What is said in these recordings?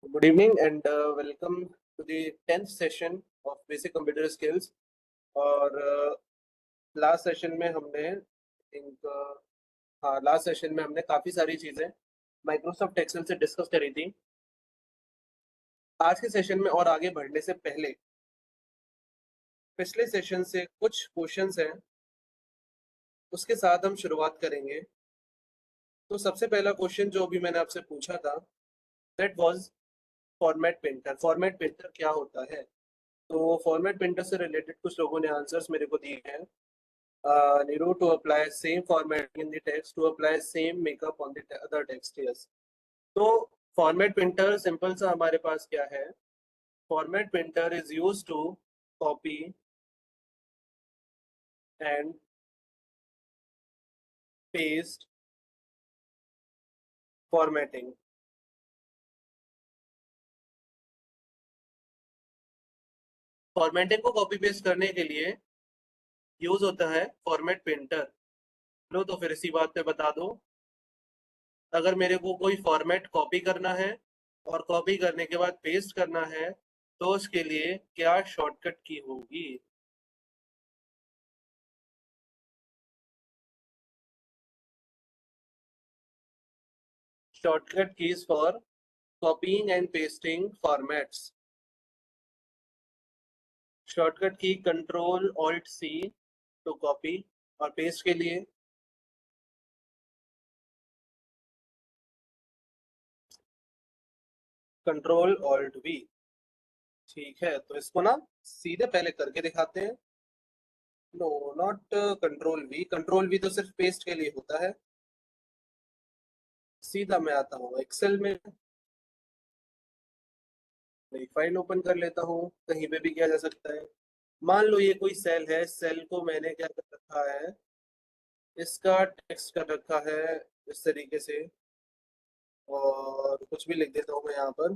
Good evening and welcome to the 10th session of Basic Computer Skills. और last session में हमने last session में हमने काफ़ी सारी चीज़ें माइक्रोसॉफ्ट एक्सेल से डिस्कस करी थी। आज के सेशन में और आगे बढ़ने से पहले पिछले सेशन से कुछ क्वेश्चंस हैं, उसके साथ हम शुरुआत करेंगे। तो सबसे पहला क्वेश्चन जो अभी मैंने आपसे पूछा था, that was format printer. Format printer क्या होता है? तो फॉर्मेट प्रिंटर से रिलेटेड कुछ लोगों ने आंसर्स मेरे को दिए हैं। Nero to apply same formatting in the text to apply same makeup on the other text. Yes. तो फॉर्मेट प्रिंटर सिंपल सा हमारे पास क्या है? Format printer is use to copy and paste formatting. Formatting को कॉपी पेस्ट करने के लिए यूज होता है फॉर्मेट प्रिंटर। लो तो फिर इसी बात पे बता दो, अगर मेरे को कोई फॉर्मेट कॉपी करना है और कॉपी करने के बाद पेस्ट करना है तो उसके लिए क्या शॉर्टकट की होगी? Shortcut keys for copying and pasting formats. Shortcut की control alt c to copy और पेस्ट के लिए कंट्रोल ऑल्ट वी। ठीक है, तो इसको ना सीधे पहले करके दिखाते हैं। No, not control V. Control V तो सिर्फ पेस्ट के लिए होता है। सीधा मैं आता हूँ एक्सेल में, नई फाइल ओपन कर लेता हूँ। कहीं पे भी किया जा सकता है। मान लो ये कोई सेल है, सेल को मैंने क्या कर रखा है, इसका टेक्स्ट कर रखा है इस तरीके से, और कुछ भी लिख देता हूँ मैं यहाँ पर।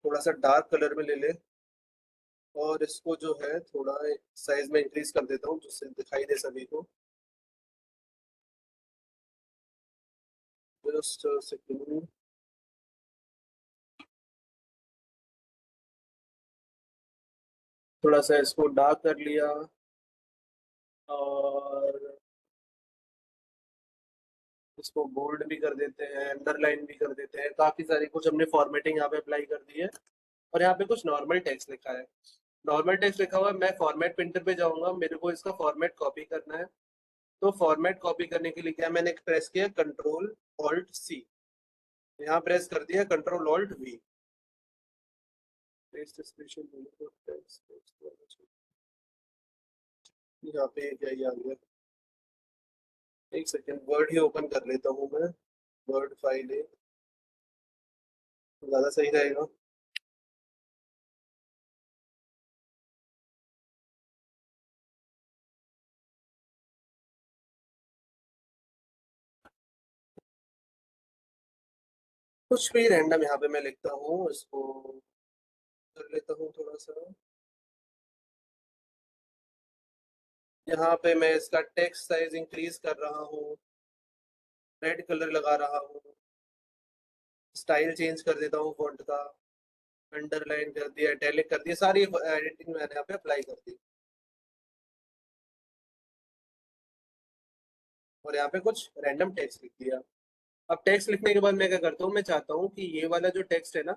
थोड़ा सा डार्क कलर में ले ले और इसको जो है थोड़ा साइज में इंक्रीज कर देता हूँ जिससे दिखाई दे सभी को। Just second. थोड़ा सा इसको डार्क कर लिया और इसको बोल्ड भी कर देते हैं, अंडरलाइन भी कर देते हैं। काफी सारी कुछ हमने फॉर्मेटिंग यहाँ पे अप्लाई कर दी है। और यहाँ पे कुछ नॉर्मल टेक्स्ट लिखा है। नॉर्मल टेक्स्ट लिखा हुआ है। मैं फॉर्मेट प्रिंटर पे जाऊंगा, मेरे को इसका फॉर्मेट कॉपी करना है। तो फॉर्मेट कॉपी करने के लिए क्या मैंने प्रेस किया, कंट्रोल ऑल्ट सी। यहाँ प्रेस कर दिया control alt we. Paste special यहाँ पे क्या ही आ गया। एक सेकेंड, वर्ड ही ओपन कर लेता हूँ मैं। वर्ड फाइल है, ज्यादा सही रहेगा। कुछ भी रैंडम यहाँ पे मैं लिखता हूँ, इसको कर लेता हूँ थोड़ा सा। यहाँ पे मैं इसका टेक्स्ट साइज इंक्रीज कर रहा हूँ, रेड कलर लगा रहा हूँ, स्टाइल चेंज कर देता हूँ फॉन्ट का, अंडरलाइन कर दिया, इटैलिक कर दिया, सारी एडिटिंग मैंने यहाँ पे अप्लाई कर दी। और यहाँ पे कुछ रैंडम टेक्स्ट लिख दिया। अब टेक्स्ट लिखने के बाद मैं क्या करता हूँ, मैं चाहता हूँ कि ये वाला जो टेक्स्ट है ना,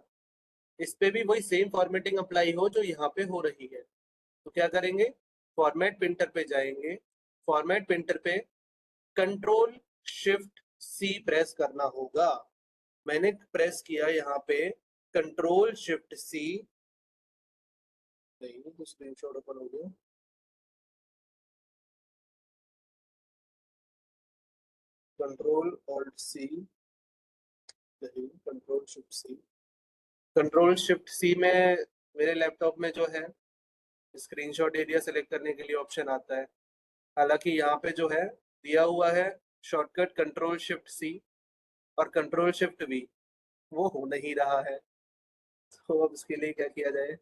इस पे भी वही सेम फॉर्मेटिंग अप्लाई हो जो यहाँ पे हो रही है। तो क्या करेंगे, फॉर्मेट प्रिंटर पे जाएंगे। फॉर्मेट प्रिंटर पे कंट्रोल शिफ्ट सी प्रेस करना होगा। मैंने प्रेस किया यहाँ पे कंट्रोल शिफ्ट सी। नहीं तो स्क्रीनशॉट ओपन हो गया। कंट्रोल ऑल्ट सी, नहीं control shift C. Control shift C में मेरे लैपटॉप में जो है स्क्रीनशॉट एरिया सेलेक्ट करने के लिए ऑप्शन आता है। हालांकि यहाँ पे जो है दिया हुआ है शॉर्टकट कंट्रोल शिफ्ट सी और कंट्रोल शिफ्ट वी, वो हो नहीं रहा है। तो अब इसके लिए क्या किया जाए?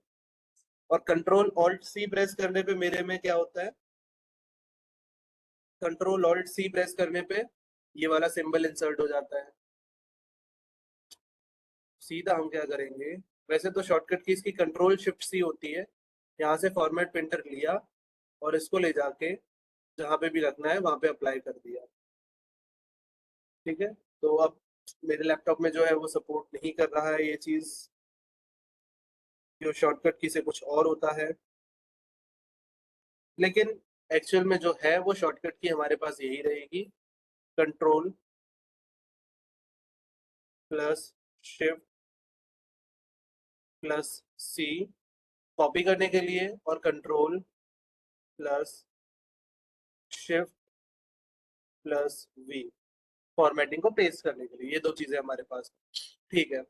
और कंट्रोल ऑल्ट सी प्रेस करने पे मेरे में क्या होता है, कंट्रोल ऑल्ट सी प्रेस करने पे ये वाला सिंबल इंसर्ट हो जाता है। सीधा हम क्या करेंगे, वैसे तो शॉर्टकट कीज की कंट्रोल शिफ्ट सी होती है, यहाँ से फॉर्मेट प्रिंटर लिया और इसको ले जाके जहाँ पे भी रखना है वहां पे अप्लाई कर दिया। ठीक है, तो अब मेरे लैपटॉप में जो है वो सपोर्ट नहीं कर रहा है ये चीज, जो शॉर्टकट की से कुछ और होता है, लेकिन एक्चुअल में जो है वो शॉर्टकट की हमारे पास यही रहेगी, control plus shift plus C copy करने के लिए, और control plus shift plus V formatting को पेस्ट करने के लिए। ये दो चीजें हमारे पास। ठीक है,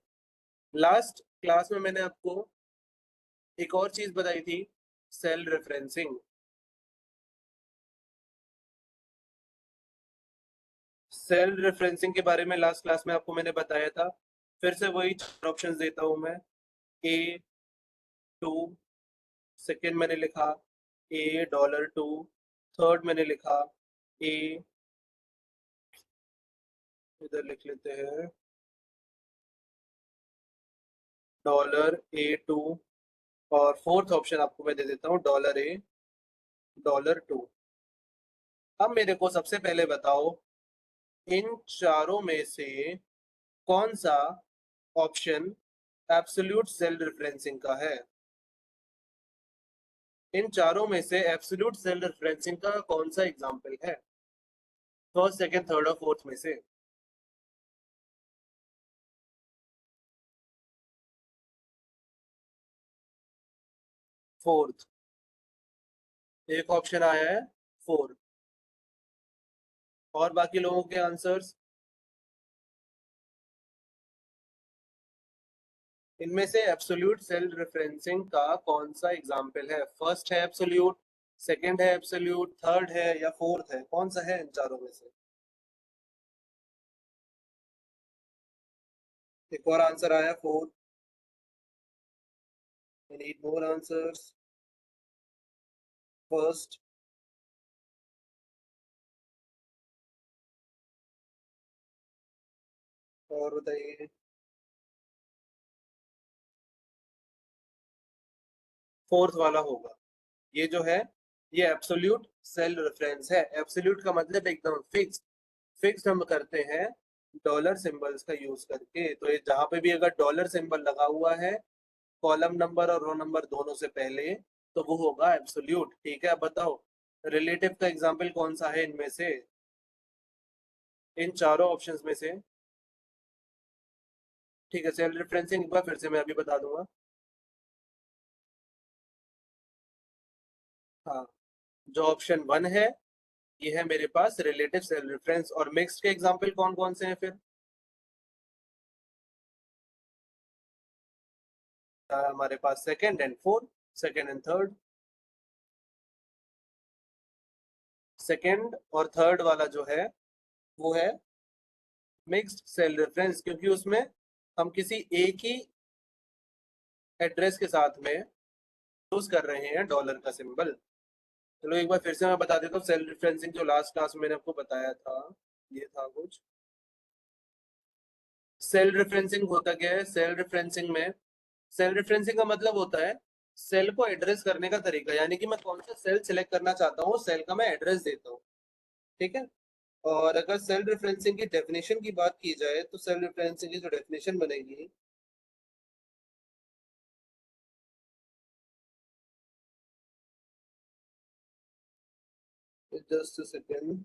लास्ट क्लास में मैंने आपको एक और चीज बताई थी, सेल रेफरेंसिंग। सेल रेफरेंसिंग के बारे में लास्ट क्लास में आपको मैंने बताया था, फिर से वही चार ऑप्शंस देता हूं मैं। ए टू, सेकेंड मैंने लिखा $2, थर्ड मैंने लिखा ए, इधर लिख लेते हैं $A2, और फोर्थ ऑप्शन आपको मैं दे देता हूँ $A, $2। अब मेरे को सबसे पहले बताओ, इन चारों में से कौन सा ऑप्शन एब्सोल्यूट सेल रेफरेंसिंग का है? इन चारों में से एब्सोल्यूट सेल रेफरेंसिंग का कौन सा एग्जांपल है, फर्स्ट सेकंड थर्ड और फोर्थ में से? फोर्थ, एक ऑप्शन आया है फोर्थ, और बाकी लोगों के आंसर्स? इनमें से एब्सोल्यूट सेल रेफरेंसिंग का कौन सा एग्जांपल है? फर्स्ट है एब्सोल्यूट, सेकंड है एब्सोल्यूट, थर्ड है या फोर्थ है? कौन सा है इन चारों में से? एक और आंसर आया fourth. I need more answers. First, और बताइए। फोर्थ वाला होगा ये जो है, ये एब्सोल्यूट सेल रेफरेंस है। एब्सोल्यूट का मतलब एकदम फिक्स, फिक्स्ड हम करते हैं डॉलर सिंबल्स का यूज करके। तो ये जहां पे भी अगर डॉलर सिंबल लगा हुआ है कॉलम नंबर और रो नंबर दोनों से पहले, तो वो होगा एब्सोल्यूट। ठीक है, अब बताओ रिलेटिव का एग्जांपल कौन सा है इनमें से, इन चारों ऑप्शंस में से? ठीक है, सेल रेफरेंसिंग एक बार फिर से मैं अभी बता दूंगा। हाँ, जो ऑप्शन वन है ये है मेरे पास रिलेटिव सेल रेफरेंस, और मिक्स्ड के एग्जांपल कौन कौन से हैं फिर? हमारे पास second and fourth, second and third. Second और थर्ड वाला जो है वो है मिक्स्ड सेल रेफरेंस, क्योंकि उसमें हम किसी एक ही एड्रेस के साथ में यूज कर रहे हैं डॉलर का सिंबल। चलो एक बार फिर से मैं बता देता हूँ, सेल रेफरेंसिंग जो लास्ट क्लास में मैंने आपको बताया था, ये था कुछ। सेल रेफरेंसिंग होता क्या है? सेल रेफरेंसिंग में, सेल रेफरेंसिंग का मतलब होता है सेल को एड्रेस करने का तरीका, यानी कि मैं कौन सा सेल सिलेक्ट करना चाहता हूँ, सेल का मैं एड्रेस देता हूँ। ठीक है, और अगर सेल रेफरेंसिंग की डेफिनेशन की बात की जाए तो सेल रेफरेंसिंग की जो डेफिनेशन बनेगी, जस्ट अ सेकेंड,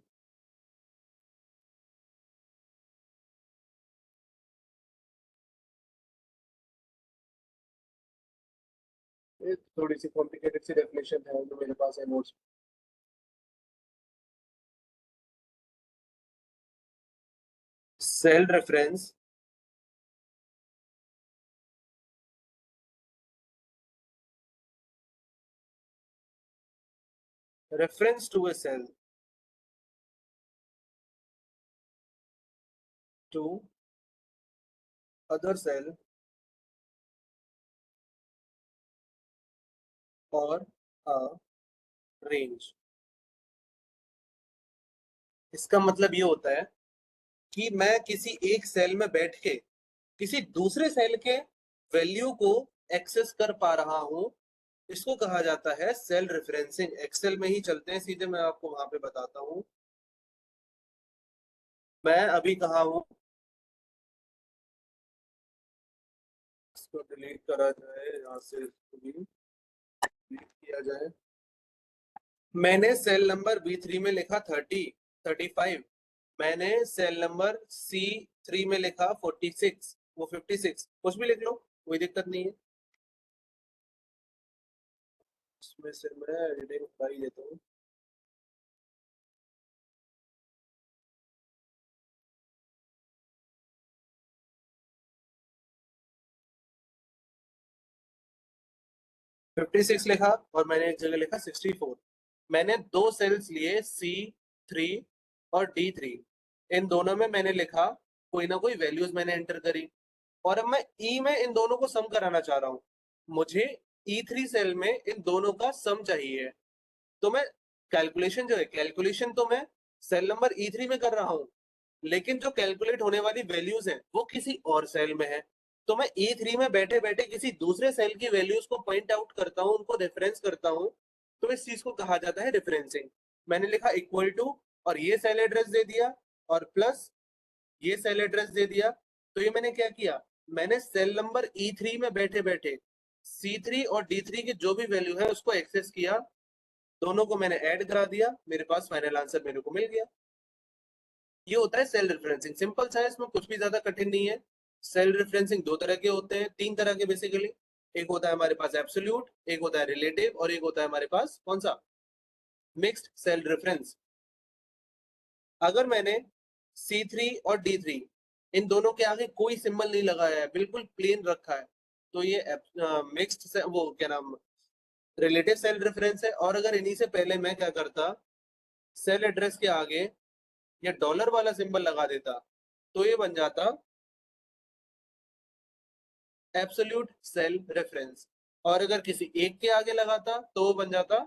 ये थोड़ी सी कॉम्प्लिकेटेड सी डेफिनेशन है जो मेरे पास है notes. Cell reference reference to a cell to other cell or a range। इसका मतलब ये होता है कि मैं किसी एक सेल में बैठ के किसी दूसरे सेल के वैल्यू को एक्सेस कर पा रहा हूं, इसको कहा जाता है सेल रेफरेंसिंग। एक्सेल में ही चलते हैं सीधे, मैं आपको वहां पे बताता हूं। मैं अभी कहा हूं, इसको डिलीट करा जाए, यहाँ से इसको भी डिलीट किया जाए। मैंने सेल नंबर B3 में लिखा 35। मैंने सेल नंबर C3 में लिखा 46, वो 56, कुछ भी लिख लो, कोई दिक्कत नहीं है। इसमें से मैं एडिटिंग कर ही देता हूँ। फिफ्टी सिक्स लिखा और मैंने एक जगह लिखा 64। मैंने दो सेल्स लिए C3 और D3। इन दोनों में मैंने लिखा कोई ना कोई वैल्यूज मैंने एंटर करी, और अब मैं ई में इन दोनों को सम कराना चाह रहा हूँ। मुझे E3 सेल में इन दोनों का सम चाहिए। तो मैं कैलकुलेशन जो है, कैलकुलेशन तो मैं सेल नंबर E3 में कर रहा हूँ, लेकिन जो कैलकुलेट होने वाली वैल्यूज हैं वो किसी और सेल में है। तो मैं E3 में बैठे बैठे किसी दूसरे सेल की वैल्यूज को पॉइंट आउट करता हूँ, उनको रेफरेंस करता हूँ। तो इस चीज को कहा जाता है रेफरेंसिंग। मैंने लिखा इक्वल टू, और ये सेल एड्रेस दे दिया, और प्लस ये सेल एड्रेस दे दिया। तो ये मैंने क्या किया, मैंने सेल नंबर E3 में बैठे बैठे C3 और D3 की जो भी वैल्यू है उसको एक्सेस किया, दोनों को मैंने ऐड करा दिया, मेरे पास फाइनल आंसर मेरे को मिल गया। ये होता है सेल रेफरेंसिंग। सिंपल सा है, इसमें कुछ भी ज्यादा कठिन नहीं है। सेल रेफरेंसिंग दो तरह के होते हैं, तीन तरह के बेसिकली। एक होता है हमारे पास एब्सोल्यूट, एक होता है रिलेटिव, और एक होता है हमारे पास कौन सा, मिक्स्ड सेल रेफरेंस। अगर मैंने C3 और D3 इन दोनों के आगे कोई सिंबल नहीं लगाया है, बिल्कुल प्लेन रखा है, तो ये मिक्स्ड वो क्या नाम, रिलेटिव सेल रेफरेंस है। और अगर इन्हीं से पहले मैं क्या करता, सेल एड्रेस के आगे या डॉलर वाला सिंबल लगा देता, तो ये बन जाता एब्सोल्यूट सेल रेफरेंस। और अगर किसी एक के आगे लगाता तो वो बन जाता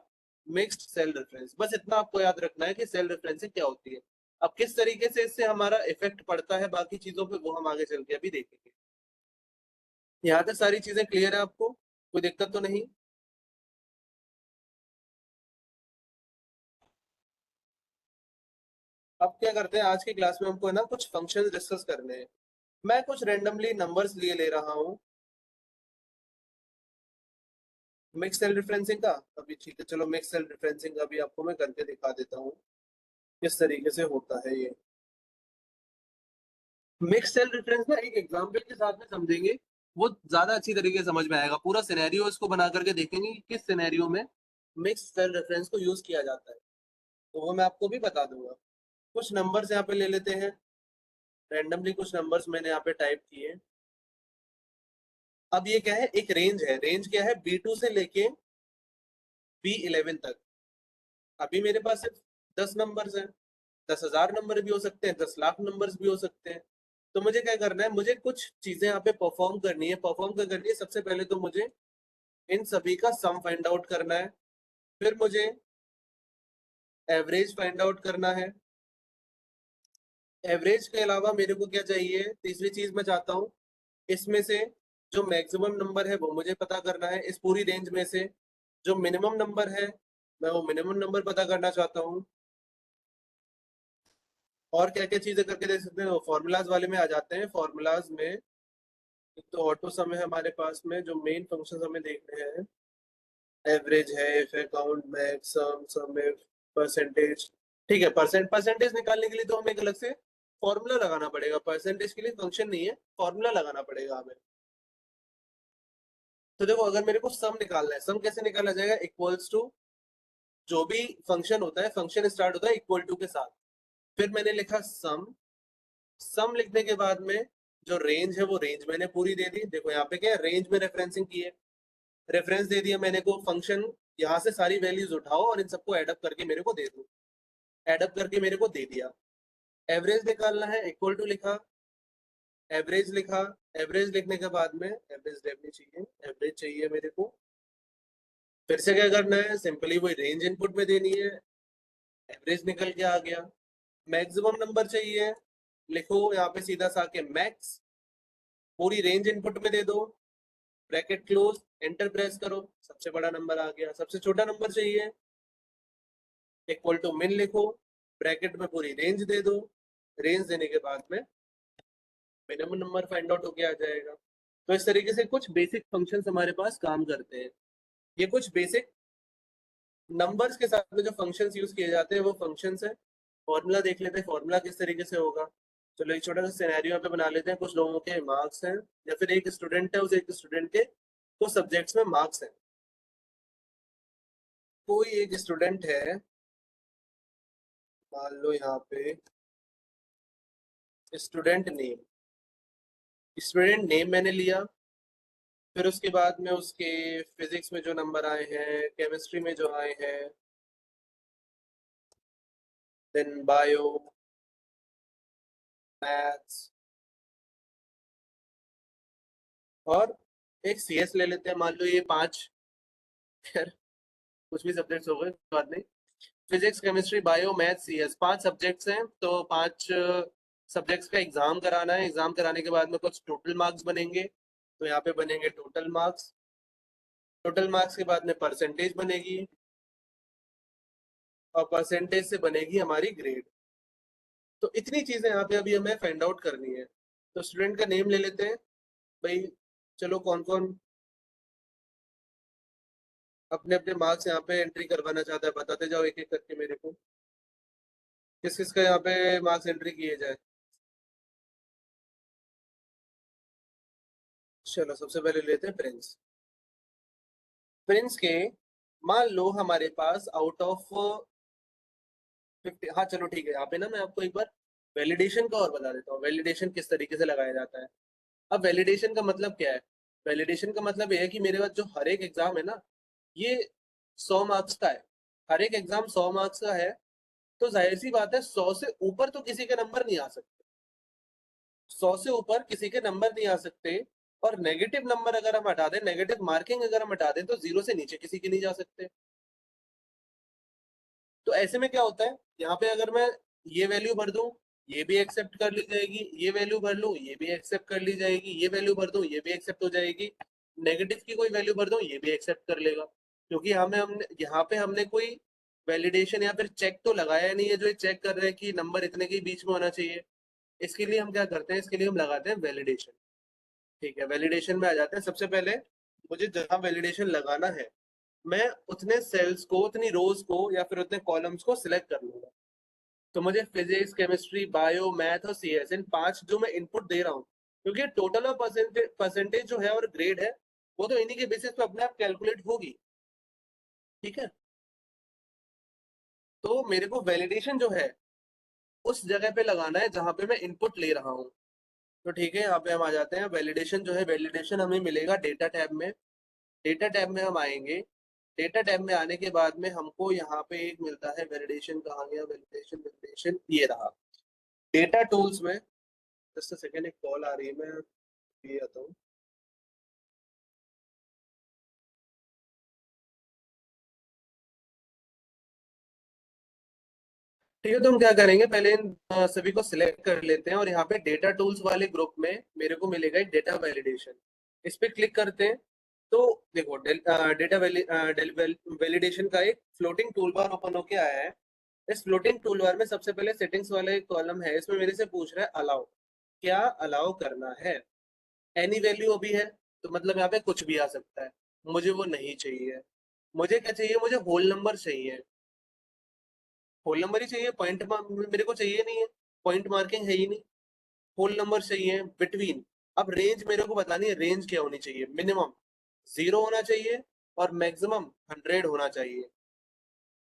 मिक्स्ड सेल रेफरेंस। बस इतना आपको याद रखना है कि सेल रेफरेंसिंग क्या होती है। अब किस तरीके से इससे हमारा इफेक्ट पड़ता है बाकी चीजों पे, वो हम आगे चल के अभी देखेंगे। यहाँ तक सारी चीजें क्लियर है आपको, कोई दिक्कत तो नहीं? अब क्या करते हैं, आज की क्लास में हमको है ना कुछ फंक्शंस डिस्कस करने हैं। मैं कुछ रेंडमली नंबर्स लिए ले रहा हूँ मिक्स सेल रेफरेंसिंग का। अभी ठीक है, चलो मिक्स सेल रेफरेंसिंग अभी आपको मैं करके दिखा देता हूँ किस तरीके से होता है ये। मिक्स सेल रेफरेंस ना एक एग्जांपल के साथ में समझेंगे, वो ज्यादा अच्छी तरीके से समझ में आएगा। पूरा सिनेरियो इसको बना करके देखेंगे कि किस सिनेरियो में मिक्स सेल रेफरेंस को यूज किया जाता है, तो वो मैं आपको भी बता दूंगा। कुछ नंबर्स यहाँ पे ले लेते हैं, रैंडमली कुछ नंबर्स मैंने यहाँ पे टाइप किए। अब ये क्या है, एक रेंज है। रेंज क्या है, B2 से लेके B11 तक। अभी मेरे पास सिर्फ 10 नंबर्स हैं। 10,000 नंबर भी हो सकते हैं, 10 लाख नंबर्स भी हो सकते हैं। तो मुझे क्या करना है, मुझे कुछ चीजें यहाँ पे परफॉर्म करनी है। परफॉर्म क्या करनी है, सबसे पहले तो मुझे इन सभी का सम फाइंड आउट करना है। फिर मुझे एवरेज फाइंड आउट करना है। एवरेज के अलावा मेरे को क्या चाहिए, तीसरी चीज मैं चाहता हूँ इसमें से जो मैक्सिमम नंबर है वो मुझे पता करना है। इस पूरी रेंज में से जो मिनिमम नंबर है, मैं वो मिनिमम नंबर पता करना चाहता हूँ। और क्या क्या चीजें करके देख सकते हैं, फॉर्मूलाज वाले में आ जाते हैं। फॉर्मूलाज में एक तो ऑटो सम है हमारे पास में, जो मेन फंक्शन हमें देखने हैं। एवरेज है, if count, max, sum if, percentage. ठीक है, परसेंटेज निकालने के लिए तो हमें एक अलग से फॉर्मूला लगाना पड़ेगा। परसेंटेज के लिए फंक्शन नहीं है, फॉर्मूला लगाना पड़ेगा हमें। तो देखो, अगर मेरे को सम निकालना है, सम कैसे निकाला जाएगा, इक्वल्स टू, जो भी फंक्शन होता है, फंक्शन स्टार्ट होता है इक्वल टू के साथ। फिर मैंने लिखा सम। सम लिखने के बाद में जो रेंज है वो रेंज मैंने पूरी दे दी। देखो यहाँ पे क्या है, रेंज में रेफरेंसिंग की है, रेफरेंस दे दिया मैंने को फंक्शन। यहाँ से सारी वैल्यूज उठाओ और इन सबको एडअप करके मेरे को दे दो। एडअप करके मेरे को दे दिया। एवरेज निकालना है, इक्वल टू लिखा, एवरेज लिखा। एवरेज लिखने के बाद में एवरेज लेनी चाहिए, एवरेज चाहिए मेरे को। फिर से क्या करना है, सिंपली वही रेंज इनपुट में देनी है। एवरेज निकल के आ गया। मैक्सिमम नंबर चाहिए, लिखो यहाँ पे सीधा सा के मैक्स। पूरी रेंज इनपुट में दे दो, ब्रैकेट क्लोज, एंटर प्रेस करो, सबसे बड़ा नंबर आ गया। सबसे छोटा नंबर चाहिए, इक्वल टू मिन लिखो, ब्रैकेट में पूरी रेंज दे दो, रेंज देने के बाद में मिनिमम नंबर फाइंड आउट होके आ जाएगा। तो इस तरीके से कुछ बेसिक फंक्शंस हमारे पास काम करते हैं। ये कुछ बेसिक नंबर्स के साथ में जो फंक्शंस यूज किए जाते हैं वो फंक्शंस है। फॉर्मूला देख लेते हैं, फॉर्मूला किस तरीके से होगा। चलो एक छोटा सा सिनेरियो पे बना लेते हैं। कुछ लोगों के मार्क्स हैं या फिर एक स्टूडेंट है, उस एक स्टूडेंट के कुछ सब्जेक्ट्स में मार्क्स हैं। कोई एक स्टूडेंट है, मान लो यहाँ पे स्टूडेंट नेम मैंने लिया, फिर उसके बाद में उसके फिजिक्स में जो नंबर आए हैं, केमिस्ट्री में जो आए हैं, देन बायो, मैथ्स, और एक सीएस ले लेते हैं। मान लो ये 5 यार कुछ भी सब्जेक्ट्स हो गए, कोई बात नहीं। Physics, chemistry, bio, math, CS 5 subjects हैं। तो 5 सब्जेक्ट्स का एग्जाम कराना है। एग्जाम कराने के बाद में कुछ टोटल मार्क्स बनेंगे, तो यहाँ पे बनेंगे टोटल मार्क्स। टोटल मार्क्स के बाद में परसेंटेज बनेगी, और परसेंटेज से बनेगी हमारी ग्रेड। तो इतनी चीजें यहाँ पे अभी हमें फाइंड आउट करनी है। तो स्टूडेंट का नेम ले लेते हैं भाई। चलो कौन कौन अपने अपने मार्क्स यहाँ पे एंट्री करवाना चाहता है, बताते जाओ एक एक करके मेरे को, किस किस का यहाँ पे मार्क्स एंट्री किए जाए। चलो सबसे पहले लेते हैं प्रिंस। प्रिंस के मान लो हमारे पास आउट ऑफ 50, हाँ चलो ठीक है। यहाँ पे ना मैं आपको एक बार वैलिडेशन का और बता देता हूँ, वैलिडेशन किस तरीके से लगाया जाता है। अब वैलिडेशन का मतलब क्या है? वैलिडेशन का मतलब ये है कि मेरे पास जो हर एक एग्जाम है ना, ये 100 मार्क्स का है। हर एक एग्जाम 100 मार्क्स का है, तो जाहिर सी बात है 100 से ऊपर तो किसी के नंबर नहीं आ सकते। 100 से ऊपर किसी के नंबर नहीं आ सकते। और नेगेटिव नंबर अगर हम हटा दें, नेगेटिव मार्किंग अगर हम हटा दें, तो 0 से नीचे किसी के नहीं जा सकते। तो ऐसे में क्या होता है, यहाँ पे अगर मैं ये वैल्यू भर दूं, ये भी एक्सेप्ट कर ली जाएगी। ये वैल्यू भर लूं, ये भी एक्सेप्ट कर ली जाएगी। ये वैल्यू भर दूं, ये भी एक्सेप्ट हो जाएगी। नेगेटिव की कोई वैल्यू भर दूं, ये भी एक्सेप्ट कर लेगा। क्योंकि हमने कोई वैलिडेशन या फिर चेक तो लगाया नहीं है जो ये चेक कर रहे हैं कि नंबर इतने के बीच में होना चाहिए। इसके लिए हम क्या करते हैं, इसके लिए हम लगाते हैं वैलिडेशन। ठीक है, वैलिडेशन में आ जाते हैं। सबसे पहले मुझे जहां वैलिडेशन लगाना है, मैं उतने सेल्स को, उतनी रोज को या फिर उतने कॉलम्स को सिलेक्ट कर लूंगा। तो मुझे फिजिक्स, केमिस्ट्री, बायो, मैथ और सीएस, इन 5 जो मैं इनपुट दे रहा हूँ, क्योंकि टोटल और परसेंटेज जो है और ग्रेड है, वो तो इन्हीं के बेसिस पे अपने आप कैलकुलेट होगी। ठीक है, तो मेरे को वैलिडेशन जो है उस जगह पे लगाना है जहां पे मैं इनपुट ले रहा हूँ। तो ठीक है, यहाँ पे हम आ जाते हैं। वैलिडेशन जो है, वैलिडेशन हमें मिलेगा डेटा टैब में। डेटा टैब में हम आएंगे। डेटा टैब में आने के बाद में हमको यहाँ पे एक मिलता है वैलिडेशन। कहाँ गया वैलिडेशन? वैलिडेशन ये रहा डेटा टूल्स में। जस्ट सेकेंड, एक कॉल आ रही है, मैं ये आता हूँ। ठीक है, तो हम क्या करेंगे, पहले इन सभी को सिलेक्ट कर लेते हैं, और यहाँ पे डेटा टूल्स वाले ग्रुप में मेरे को मिलेगा एक डेटा वैलिडेशन। इस पे क्लिक करते हैं, तो देखो डेटा वैलिडेशन का एक फ्लोटिंग टूल बार ओपन होके आया है। इस फ्लोटिंग टूल बार में सबसे पहले सेटिंग्स वाले कॉलम है, इसमें मेरे से पूछ रहा है अलाउ, क्या अलाउ करना है। एनी वैल्यू अभी है, तो मतलब यहाँ पे कुछ भी आ सकता है। मुझे वो नहीं चाहिए। मुझे क्या चाहिए, मुझे होल नंबर चाहिए। होल नंबर ही चाहिए, पॉइंट मेरे को चाहिए नहीं है। पॉइंट मार्किंग है ही नहीं। होल नंबर चाहिए बिटवीन। अब रेंज मेरे को बतानी है, रेंज क्या होनी चाहिए। मिनिमम 0 होना चाहिए, और मैक्सिमम 100 होना चाहिए।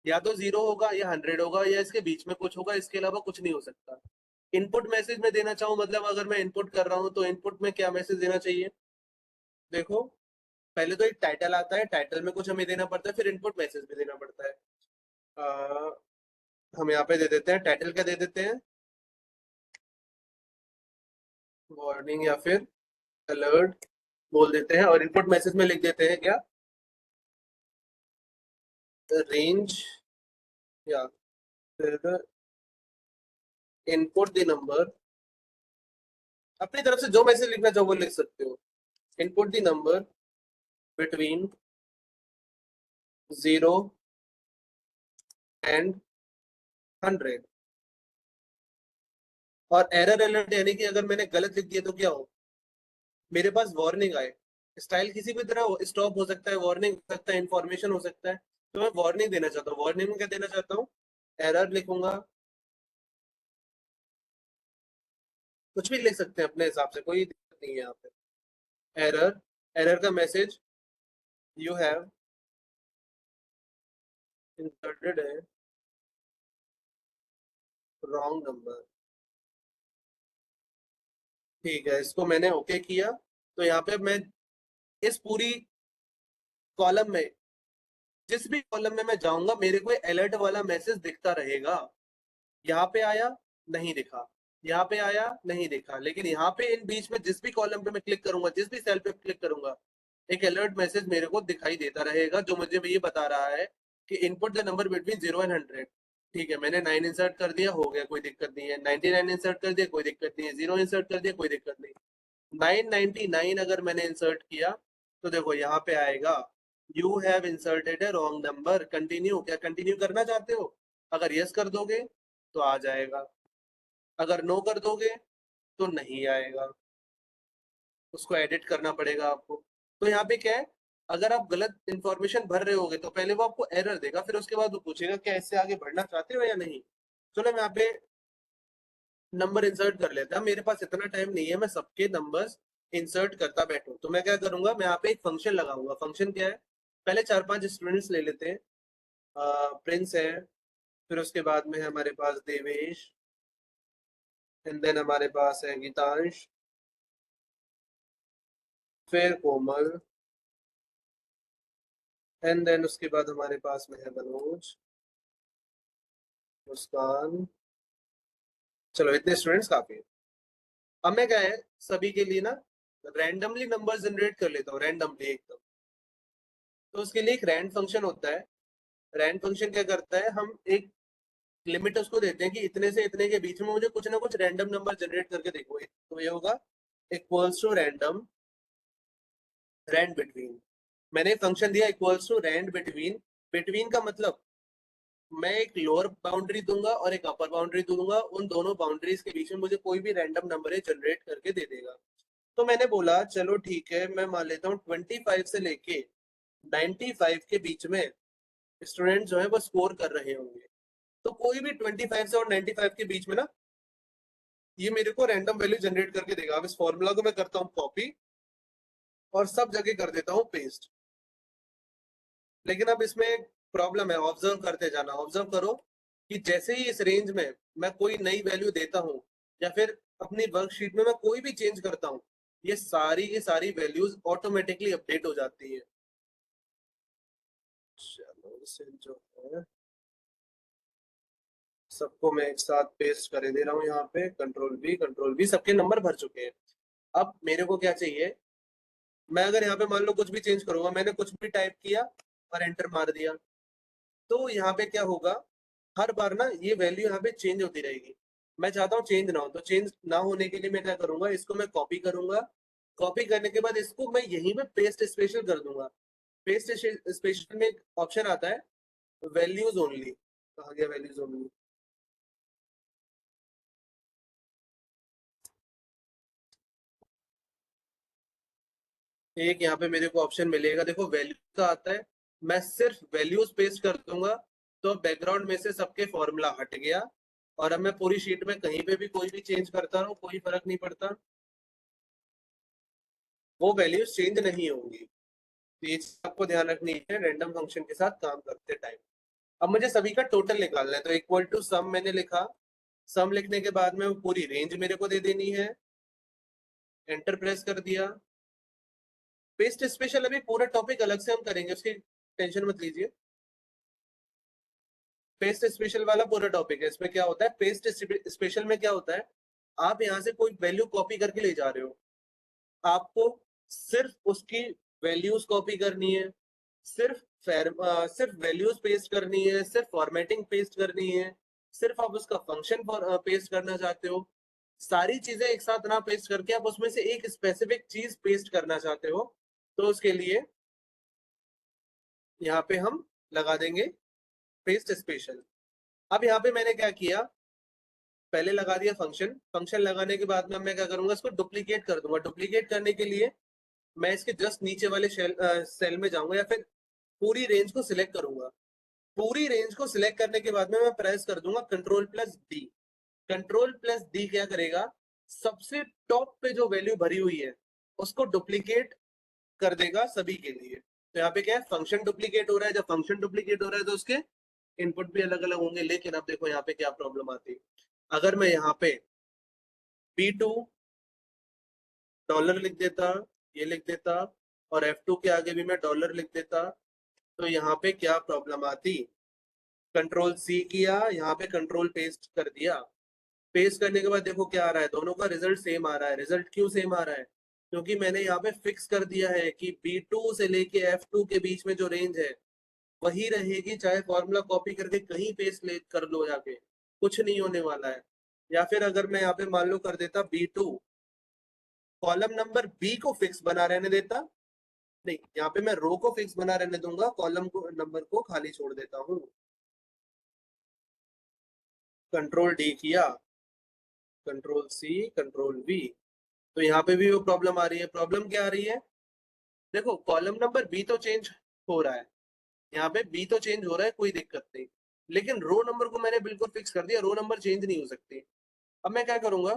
या तो 0 होगा या 100 होगा, या इसके बीच में कुछ होगा, इसके अलावा कुछ नहीं हो सकता। इनपुट मैसेज में देना चाहूँ, मतलब अगर मैं इनपुट कर रहा हूँ तो इनपुट में क्या मैसेज देना चाहिए। देखो, पहले तो एक टाइटल आता है, टाइटल में कुछ हमें देना पड़ता है, फिर इनपुट मैसेज भी देना पड़ता है। हम यहाँ पे दे देते हैं, टाइटल क्या दे देते हैं, वार्निंग या फिर अलर्ट बोल देते हैं, और इनपुट मैसेज में लिख देते हैं क्या, रेंज, या फिर इनपुट द नंबर अपनी तरफ से जो मैसेज लिखना चाहो वो लिख सकते हो। Input the number between 0 and 100। और एरर अलर्ट यानी कि अगर मैंने गलत लिख दिया तो क्या हो, मेरे पास वार्निंग आए। स्टाइल किसी भी तरह स्टॉप हो सकता है, वार्निंग हो सकता है, इंफॉर्मेशन हो सकता है। तो मैं वार्निंग देना चाहता हूँ। वार्निंग में क्या देना चाहता हूँ, एरर लिखूंगा, कुछ भी लिख सकते हैं अपने हिसाब से, कोई दिक्कत नहीं है यहाँ पे। एरर, एरर का मैसेज, यू हैव इंसर्टेड है रॉन्ग नंबर। ठीक है, इसको मैंने ओके किया। तो यहाँ पे मैं इस पूरी कॉलम में, जिस भी कॉलम में मैं जाऊंगा मेरे को अलर्ट वाला मैसेज दिखता रहेगा। यहाँ पे आया, नहीं दिखा, यहाँ पे आया, नहीं दिखा, लेकिन यहाँ पे इन बीच में जिस भी कॉलम पे मैं क्लिक करूंगा, जिस भी सेल पे क्लिक करूंगा, एक अलर्ट मैसेज मेरे को दिखाई देता रहेगा, जो मुझे ये बता रहा है कि input the number between 0 and 100। ठीक है, मैंने 9 इंसर्ट कर दिया, हो गया, कोई दिक्कत नहीं है। 99 इंसर्ट कर दिया, कोई दिक्कत नहीं है। 0 इंसर्ट कर दिया, कोई दिक्कत नहीं। 999 अगर मैंने इंसर्ट किया तो देखो यहाँ पे आएगा, you have inserted A wrong number, continue. क्या कंटिन्यू करना चाहते हो? अगर यस कर दोगे तो आ जाएगा, अगर नो कर दोगे तो नहीं आएगा, उसको एडिट करना पड़ेगा आपको। तो यहाँ पे क्या है, अगर आप गलत इंफॉर्मेशन भर रहे होगे तो पहले वो आपको एरर देगा, फिर उसके बाद वो पूछेगा क्या इससे आगे बढ़ना चाहते हो या नहीं। चलो मैं यहाँ पे नंबर इंसर्ट कर लेता, मेरे पास इतना टाइम नहीं है मैं सबके नंबर्स इंसर्ट करता बैठूं। तो मैं क्या करूंगा, मैं यहाँ पे एक फंक्शन लगाऊंगा। फंक्शन क्या है, पहले 4-5 स्टूडेंट्स ले लेते हैं। प्रिंस है, फिर उसके बाद में है हमारे पास देवेश, एंड देन हमारे पास है गीतांश, फिर कोमल, एंड देन उसके बाद हमारे पास में है मनोज, मुस्कान। चलो इतने स्टूडेंट्स काफी है। अब मैं क्या है, सभी के लिए ना रैंडमली नंबर जनरेट कर लेता हूँ, रैंडमली एकदम। तो उसके लिए एक रैंड फंक्शन होता है। रैंड फंक्शन क्या करता है, हम एक लिमिट उसको देते हैं कि इतने से इतने के बीच में मुझे कुछ ना कुछ रैंडम नंबर जनरेट करके देखो। तो ये होगा equals to random rand between. मैंने फंक्शन दिया equals to rand between. Between का मतलब मैं एक लोअर बाउंड्री दूंगा और एक अपर बाउंड्री दूंगा, उन दोनों बाउंड्रीज के बीच में मुझे कोई भी रैंडम नंबर जनरेट करके दे देगा। तो मैंने बोला चलो ठीक है, मैं मान लेता हूँ 25 से लेके 95 के बीच में स्टूडेंट जो है वो स्कोर कर रहे होंगे। तो कोई भी 25 से और 95 के बीच में ना, ये मेरे को रैंडम वैल्यू जनरेट करके देगा। अब इस फॉर्मूला को मैं करता हूँ कॉपी और सब जगह कर देता हूँ पेस्ट। लेकिन अब इसमें प्रॉब्लम है, ऑब्जर्व करते जाना। ऑब्जर्व करो कि जैसे ही इस रेंज में मैं कोई नई वैल्यू देता हूँ या फिर अपनी वर्कशीट में मैं कोई भी चेंज करता हूँ, ये सारी की सारी वैल्यूज ऑटोमेटिकली अपडेट हो जाती है। चलो इसे जो है सबको मैं एक साथ पेस्ट कर दे रहा हूँ यहाँ पे, कंट्रोल वी, सबके नंबर भर चुके हैं। अब मेरे को क्या चाहिए, मैं अगर यहाँ पे मान लो कुछ भी चेंज करूंगा, मैंने कुछ भी टाइप किया और एंटर मार दिया, तो यहाँ पे क्या होगा, हर बार ना ये वैल्यू यहाँ पे चेंज होती रहेगी। मैं चाहता हूँ चेंज ना हो, तो चेंज ना होने के लिए मैं क्या करूंगा, इसको मैं कॉपी करूंगा। कॉपी करने के बाद इसको मैं यहीं पे पेस्ट स्पेशल कर दूंगा। पेस्ट स्पेशल में एक ऑप्शन आता है वैल्यूज ओनली, कहा गया वैल्यूज ओनली। एक यहाँ पे मेरे को ऑप्शन मिलेगा, देखो वैल्यू का आता है, मैं सिर्फ वैल्यूज पेस्ट कर दूंगा, तो बैकग्राउंड में से सबके फॉर्मूला हट गया। और अब मैं पूरी शीट में कहीं पे भी कोई भी चेंज करता रहूं, कोई फर्क नहीं पड़ता, वो वैल्यूज चेंज नहीं होंगी। तो ये चीज आपको ध्यान रखनी है रैंडम फंक्शन के साथ काम करते टाइम। अब मुझे सभी का टोटल निकालना है, तो इक्वल टू सम मैंने लिखा। सम लिखने के बाद में वो पूरी रेंज मेरे को दे देनी है। एंटर प्रेस कर दिया। पेस्ट स्पेशल अभी पूरा टॉपिक अलग से हम करेंगे, उसकी टेंशन मत लीजिए। पेस्ट स्पेशल वाला पूरा टॉपिक है। इसमें क्या होता है, पेस्ट स्पेशल में क्या होता है, आप यहाँ से कोई वैल्यू कॉपी करके ले जा रहे हो, आपको सिर्फ उसकी वैल्यूज कॉपी करनी है, सिर्फ सिर्फ वैल्यूज पेस्ट करनी है, सिर्फ फॉर्मेटिंग पेस्ट करनी है, सिर्फ आप उसका फंक्शन पेस्ट करना चाहते हो, सारी चीजें एक साथ ना पेस्ट करके आप उसमें से एक स्पेसिफिक चीज पेस्ट करना चाहते हो, तो उसके लिए यहाँ पे हम लगा देंगे पेस्ट स्पेशल। अब यहाँ पे मैंने क्या किया, पहले लगा दिया फंक्शन। फंक्शन लगाने के बाद में मैं क्या करूंगा, इसको डुप्लीकेट कर दूंगा। डुप्लीकेट करने के लिए मैं इसके जस्ट नीचे वाले सेल में जाऊंगा या फिर पूरी रेंज को सिलेक्ट करूंगा। पूरी रेंज को सिलेक्ट करने के बाद में मैं प्रेस कर दूंगा कंट्रोल+D। कंट्रोल+D क्या करेगा, सबसे टॉप पे जो वैल्यू भरी हुई है उसको डुप्लीकेट कर देगा सभी के लिए। तो यहाँ पे क्या है, फंक्शन डुप्लीकेट हो रहा है। जब फंक्शन डुप्लीकेट हो रहा है तो उसके इनपुट भी अलग अलग होंगे। लेकिन अब देखो यहाँ पे क्या प्रॉब्लम आती है, अगर मैं यहाँ पे B2 डॉलर लिख देता, ये लिख देता, और F2 के आगे भी मैं डॉलर लिख देता, तो यहाँ पे क्या प्रॉब्लम आती। कंट्रोल+C किया, यहाँ पे कंट्रोल पेस्ट कर दिया। पेस्ट करने के बाद देखो क्या आ रहा है, दोनों का रिजल्ट सेम आ रहा है। रिजल्ट क्यों सेम आ रहा है, क्योंकि मैंने यहाँ पे फिक्स कर दिया है कि B2 से लेके F2 के बीच में जो रेंज है वही रहेगी, चाहे फॉर्मूला कॉपी करके कहीं पेस्ट ले कर लो जाके, कुछ नहीं होने वाला है। या फिर अगर मैं यहाँ पे मान लो कर देता B2 कॉलम नंबर B को फिक्स बना रहने देता, नहीं यहाँ पे मैं रो को फिक्स बना रहने दूंगा, कॉलम को नंबर को खाली छोड़ देता हूँ। कंट्रोल D किया, कंट्रोल+C, कंट्रोल+V, तो यहाँ पे भी वो प्रॉब्लम आ रही है। प्रॉब्लम क्या आ रही है, देखो कॉलम नंबर B तो चेंज हो रहा है, यहाँ पे B तो चेंज हो रहा है, कोई दिक्कत नहीं, लेकिन रो नंबर को मैंने बिल्कुल फिक्स कर दिया, रो नंबर चेंज नहीं हो सकती। अब मैं क्या करूंगा,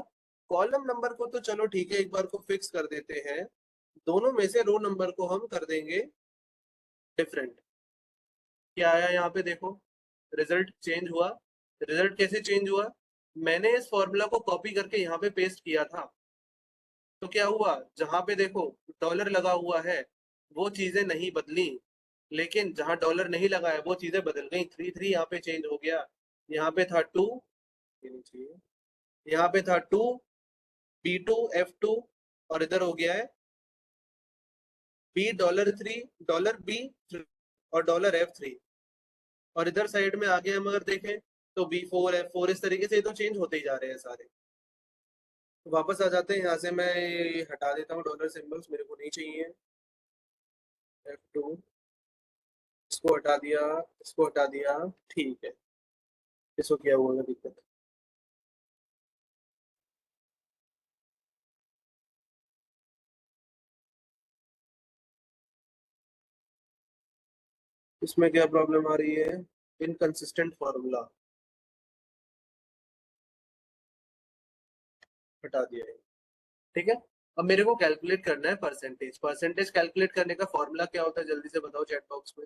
कॉलम नंबर को तो चलो ठीक है एक बार को फिक्स कर देते हैं, दोनों में से रो नंबर को हम कर देंगे डिफरेंट। क्या आया यहाँ पे देखो, रिजल्ट चेंज हुआ। रिजल्ट कैसे चेंज हुआ, मैंने इस फॉर्मूला को कॉपी करके यहाँ पे पेस्ट किया था, तो क्या हुआ, जहां पे देखो डॉलर लगा हुआ है वो चीजें नहीं बदली, लेकिन जहां डॉलर नहीं लगा है वो चीजें बदल गई। 3 यहाँ पे चेंज हो गया, यहाँ पे था 2, यहाँ पे था 2 B2 F2, और इधर हो गया है $3 $B और $F3, और इधर साइड में आगे हम अगर देखें तो B4 F4, इस तरीके से तो चेंज होते ही जा रहे हैं सारे। तो वापस आ जाते हैं, यहाँ से मैं हटा देता हूँ डॉलर सिंबल्स, मेरे को नहीं चाहिए। F2, इसको हटा दिया, इसको हटा दिया, ठीक है, इसको क्या हुआ दिक्कत। इसमें क्या प्रॉब्लम आ रही है, इनकंसिस्टेंट फॉर्मूला, हटा दिया है, ठीक है। अब मेरे को कैलकुलेट करना है परसेंटेज। परसेंटेज कैलकुलेट करने का फॉर्मूला क्या होता है, जल्दी से बताओ चैट बॉक्स में।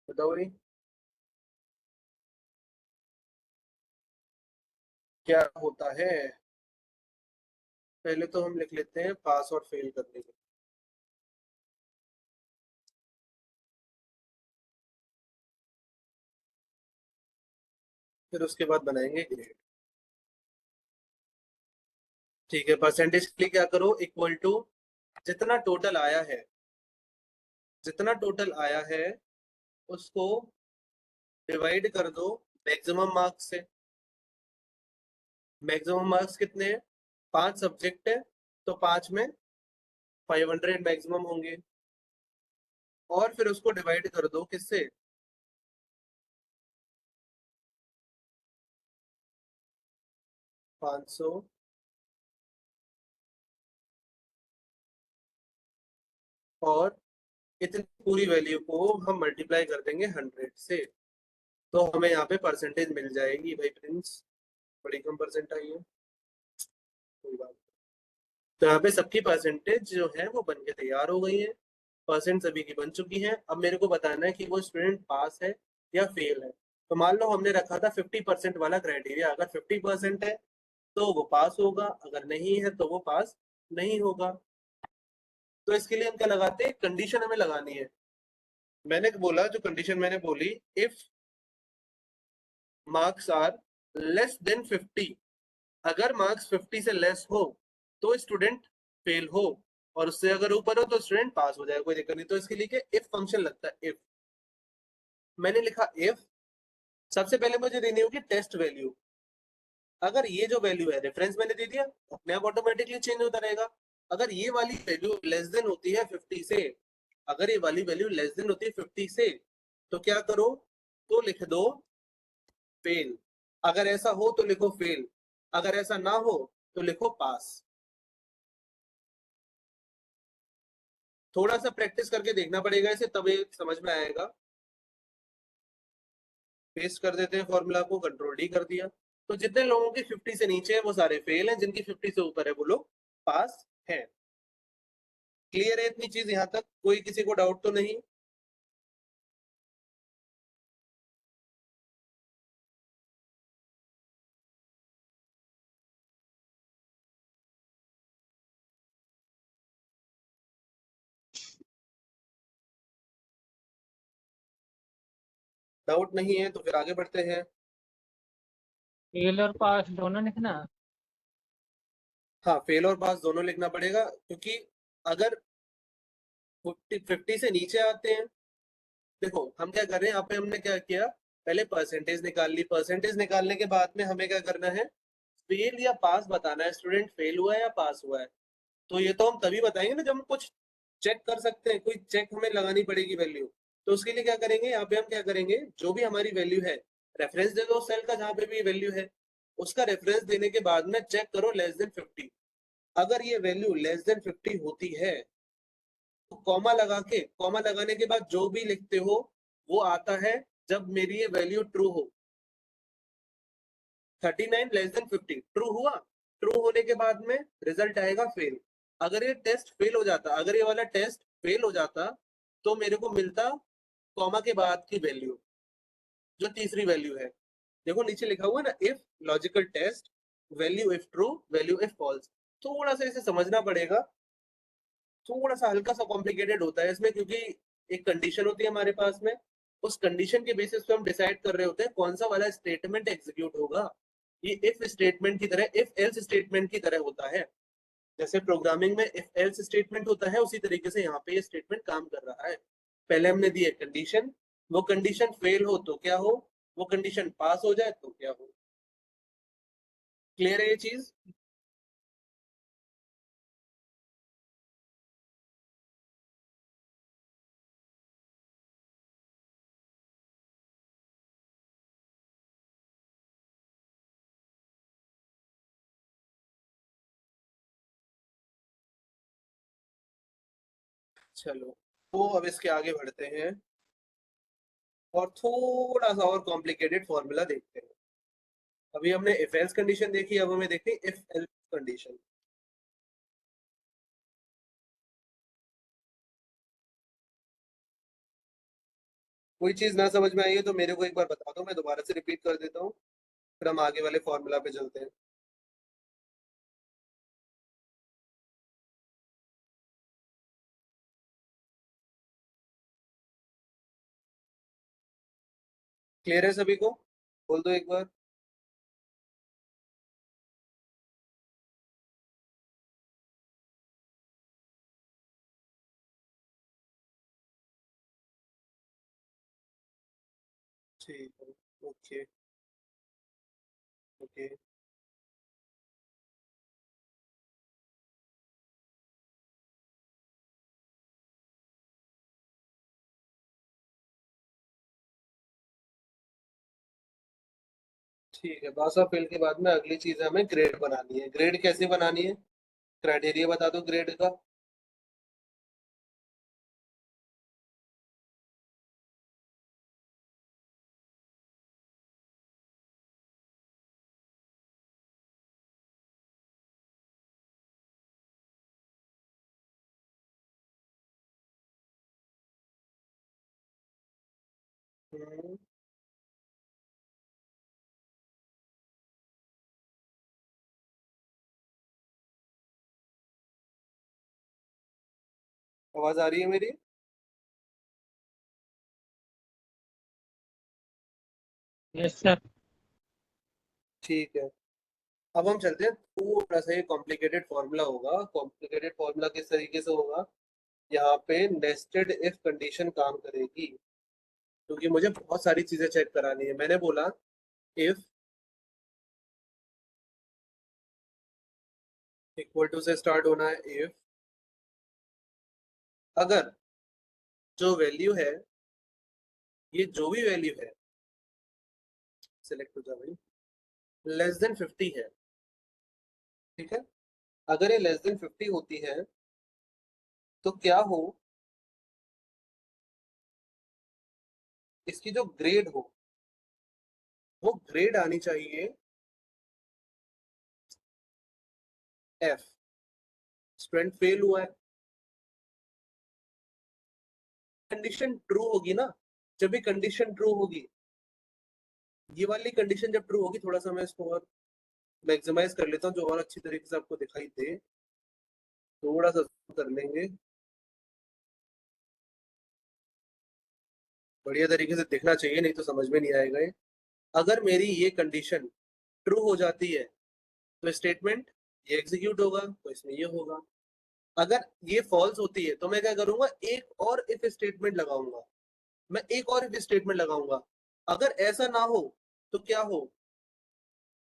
बताओ भाई क्या होता है। पहले तो हम लिख लेते हैं पास और फेल करने के, फिर उसके बाद बनाएंगे ग्रेड। ठीक है, परसेंटेज के लिए क्या करो, इक्वल टू जितना टोटल आया है, जितना टोटल आया है उसको डिवाइड कर दो मैक्सिमम मार्क्स से। मैक्सिमम मार्क्स कितने हैं, 5 सब्जेक्ट है, तो 5 में 500 मैक्सिमम होंगे, और फिर उसको डिवाइड कर दो किससे, 500, और इतनी पूरी वैल्यू को हम मल्टीप्लाई कर देंगे 100 से, तो हमें यहाँ पे परसेंटेज मिल जाएगी। भाई प्रिंस बड़ी कम परसेंट आई है, कोई बात नहीं। तो यहाँ पे सबकी परसेंटेज जो है वो बन के तैयार हो गई है, परसेंट सभी की बन चुकी है। अब मेरे को बताना है कि वो स्टूडेंट पास है या फेल है। तो मान लो हमने रखा था 50% वाला क्राइटेरिया, अगर 50% है तो वो पास होगा, अगर नहीं है तो वो पास नहीं होगा। तो इसके लिए हम क्या लगाते हैं, कंडीशन हमें लगानी है। मैंने बोला, जो कंडीशन मैंने बोली, if marks are less than 50, अगर मार्क्स 50 से लेस हो तो स्टूडेंट फेल हो और उससे अगर ऊपर हो तो स्टूडेंट पास हो जाएगा, कोई दिक्कत नहीं। तो इसके लिए इफ फंक्शन लगता है। इफ मैंने लिखा इफ, सबसे पहले मुझे देनी होगी टेस्ट वैल्यू। अगर ये जो वैल्यू है रेफरेंस मैंने दे दिया, अपने आप ऑटोमेटिकली चेंज होता रहेगा। अगर ये वाली वैल्यू लेस देन होती है 50 से, अगर ये वाली वैल्यू लेस देन होती है 50 से, तो क्या करो, तो लिख दो फेल। अगर ऐसा हो तो लिखो फेल, अगर ऐसा ना हो तो लिखो पास। थोड़ा सा प्रैक्टिस करके देखना पड़ेगा इसे, तब ये समझ में आएगा। पेस्ट कर देते हैं फॉर्मूला को, कंट्रोल डी कर दिया। तो जितने लोगों की 50 से नीचे है वो सारे फेल हैं, जिनकी 50 से ऊपर है वो लोग पास हैं। क्लियर है इतनी चीज यहाँ तक? कोई किसी को डाउट तो नहीं? डाउट नहीं है तो फिर आगे बढ़ते हैं। फेल और पास दोनों लिखना। हाँ, फेल और पास दोनों लिखना पड़ेगा, क्योंकि अगर 50 से नीचे आते हैं, देखो हम क्या कर रहे हैं यहाँ पे, हमने क्या किया, पहले परसेंटेज निकाल ली। परसेंटेज निकालने के बाद में हमें क्या करना है, फेल या पास बताना है, स्टूडेंट फेल हुआ है या पास हुआ है। तो ये तो हम तभी बताएंगे ना जब हम कुछ चेक कर सकते हैं, कोई चेक हमें लगानी पड़ेगी वैल्यू। तो उसके लिए क्या करेंगे, यहाँ पे हम क्या करेंगे, जो भी हमारी वैल्यू है, रेफरेंस दे दो सेल का जहाँ पे भी वैल्यू है, उसका रेफरेंस देने के बाद में चेक करो लेस देन 50। अगर ये वैल्यू लेस देन 50 होती है तो कॉमा लगा के, कॉमा लगाने के बाद जो भी लिखते हो वो आता है जब मेरी ये वैल्यू ट्रू हो। 39 लेस देन 50 ट्रू हुआ, ट्रू होने के बाद में रिजल्ट आएगा फेल। अगर ये टेस्ट फेल हो जाता, अगर ये वाला टेस्ट फेल हो जाता, तो मेरे को मिलता कॉमा के बाद की वैल्यू, जो तीसरी वैल्यू है। देखो नीचे लिखा हुआ है ना, if logical test, value if true, value if false. थोड़ा सा इसे समझना पड़ेगा, थोड़ा सा हल्का सा कॉम्प्लिकेटेड होता है इसमें, क्योंकि एक कंडीशन होती है हमारे पास में, उस कंडीशन के बेसिस पे हम डिसाइड कर रहे होते हैं कौन सा वाला स्टेटमेंट एग्जीक्यूट होगा। ये इफ स्टेटमेंट की तरह, इफ एल्स स्टेटमेंट की तरह होता है। जैसे प्रोग्रामिंग में इफ एल्स स्टेटमेंट होता है, उसी तरीके से यहाँ पे ये स्टेटमेंट काम कर रहा है। पहले हमने दी है कंडीशन, वो कंडीशन फेल हो तो क्या हो, वो कंडीशन पास हो जाए तो क्या हो। क्लियर है ये चीज? चलो, तो अब इसके आगे बढ़ते हैं और थोड़ा सा और कॉम्प्लिकेटेड फॉर्मूला देखते हैं। अभी हमने इफ एल्स कंडीशन देखी, अब हमें देखते हैं इफ एल्स कंडीशन। कोई चीज ना समझ में आई है तो मेरे को एक बार बता दो, मैं दोबारा से रिपीट कर देता हूँ, फिर हम आगे वाले फॉर्मूला पे चलते हैं। क्लियर है सभी को? बोल दो एक बार। ठीक है, ओके ओके। ठीक है, पास और फेल के बाद में अगली चीज हमें ग्रेड बनानी है। ग्रेड कैसे बनानी है, क्राइटेरिया बता दो ग्रेड का। हम्म, आवाज आ रही है मेरी? Yes sir. ठीक है, अब हम चलते हैं, थोड़ा सा ये कॉम्प्लिकेटेड फॉर्मूला होगा। कॉम्प्लिकेटेड फॉर्मूला किस तरीके से होगा, यहाँ पे नेस्टेड इफ कंडीशन काम करेगी, क्योंकि मुझे बहुत सारी चीजें चेक करानी है। मैंने बोला इफ इक्वल टू से स्टार्ट होना है, इफ अगर जो वैल्यू है, ये जो भी वैल्यू है, सिलेक्ट हो जाए भाई, लेस देन 50 है, ठीक है। अगर ये लेस देन 50 होती है तो क्या हो, इसकी जो ग्रेड हो वो ग्रेड आनी चाहिए एफ। स्टूडेंट फेल हुआ है, कंडीशन ट्रू होगी ना। जब भी कंडीशन ट्रू होगी, ये वाली कंडीशन जब ट्रू होगी, थोड़ा सा मैं इसको और मैक्सिमाइज कर लेता हूँ जो और अच्छी तरीके से आपको दिखाई दे, थोड़ा सा कर लेंगे, बढ़िया तरीके से दिखना चाहिए, नहीं तो समझ में नहीं आएगा ये। अगर मेरी ये कंडीशन ट्रू हो जाती है तो स्टेटमेंट ये एग्जीक्यूट होगा, तो इसमें ये होगा। अगर ये फॉल्स होती है तो मैं क्या करूंगा, एक और इफ स्टेटमेंट लगाऊंगा, मैं एक और इफ स्टेटमेंट लगाऊंगा। अगर ऐसा ना हो तो क्या हो,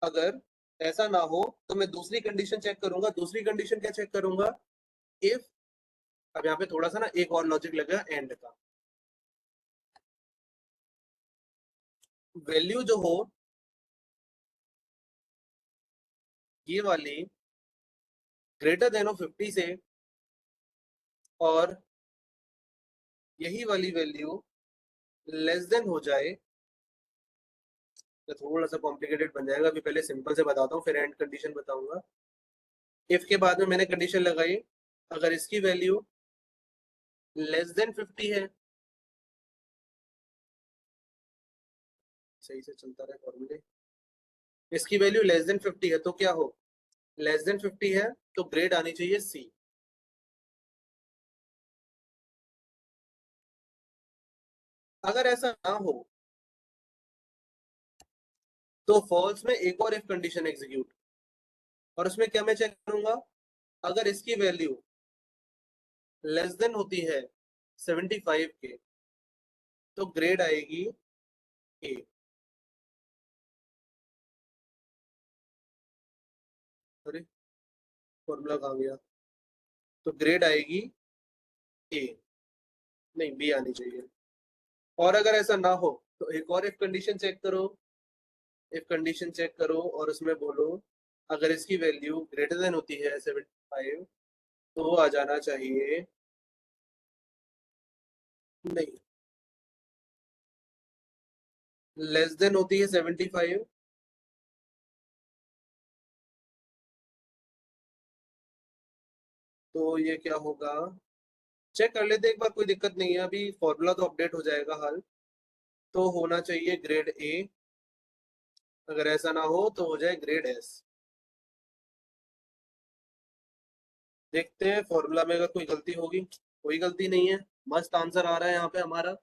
अगर ऐसा ना हो तो मैं दूसरी कंडीशन चेक करूंगा। दूसरी कंडीशन क्या चेक करूंगा, इफ, अब यहाँ पे थोड़ा सा ना एक और लॉजिक लगा एंड का, वैल्यू जो हो ये वाली ग्रेटर देन ऑफ 50 से, और यही वाली वैल्यू लेस देन हो जाए, तो थोड़ा सा कॉम्प्लिकेटेड बन जाएगा। अभी पहले सिंपल से बताता हूँ, फिर एंड कंडीशन बताऊंगा। इफ के बाद में मैंने कंडीशन लगाई, अगर इसकी वैल्यू लेस देन 50 है, सही से चलता रहे फॉर्मूले, इसकी वैल्यू लेस देन 50 है तो क्या हो, लेस देन 50 है तो ग्रेड आनी चाहिए सी। अगर ऐसा ना हो तो फॉल्स में एक और इफ कंडीशन एग्जीक्यूट, और उसमें क्या मैं चेक करूंगा, अगर इसकी वैल्यू लेस देन होती है 75 के तो ग्रेड आएगी ए। अरे फॉर्मूला कहाँ गया, तो ग्रेड आएगी ए, नहीं बी आनी चाहिए। और अगर ऐसा ना हो तो एक और इफ कंडीशन चेक करो, इफ कंडीशन चेक करो और उसमें बोलो अगर इसकी वैल्यू ग्रेटर देन होती है 75 तो आ जाना चाहिए, नहीं लेस देन होती है 75 तो ये क्या होगा, चेक कर लेते एक बार, कोई दिक्कत नहीं है, अभी फॉर्मूला तो अपडेट हो जाएगा हाल। तो होना चाहिए ग्रेड ए, अगर ऐसा ना हो तो हो जाए ग्रेड एस। देखते हैं फॉर्मूला में अगर कोई गलती होगी, कोई गलती नहीं है, मस्त आंसर आ रहा है यहाँ पे हमारा।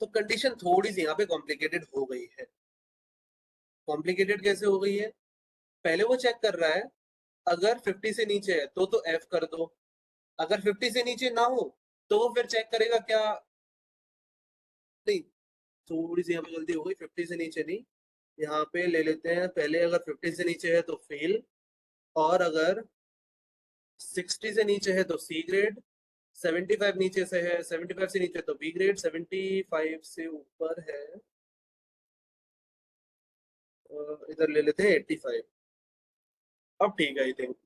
तो कंडीशन थोड़ी सी यहाँ पे कॉम्प्लिकेटेड हो गई है। कॉम्प्लिकेटेड कैसे हो गई है, पहले वो चेक कर रहा है अगर 50 से नीचे है तो एफ कर दो, अगर 50 से नीचे ना हो तो वो फिर चेक करेगा क्या, नहीं थोड़ी सी यहाँ पे गलती हो गई, 50 से नीचे नहीं, यहाँ पे ले लेते हैं पहले, अगर 50 से नीचे है तो फेल, और अगर 60 से नीचे है तो सी ग्रेड, 75 नीचे से है, 75 से नीचे तो बी ग्रेड, 75 से ऊपर है इधर ले लेते हैं 85। अब ठीक है, आई थिंक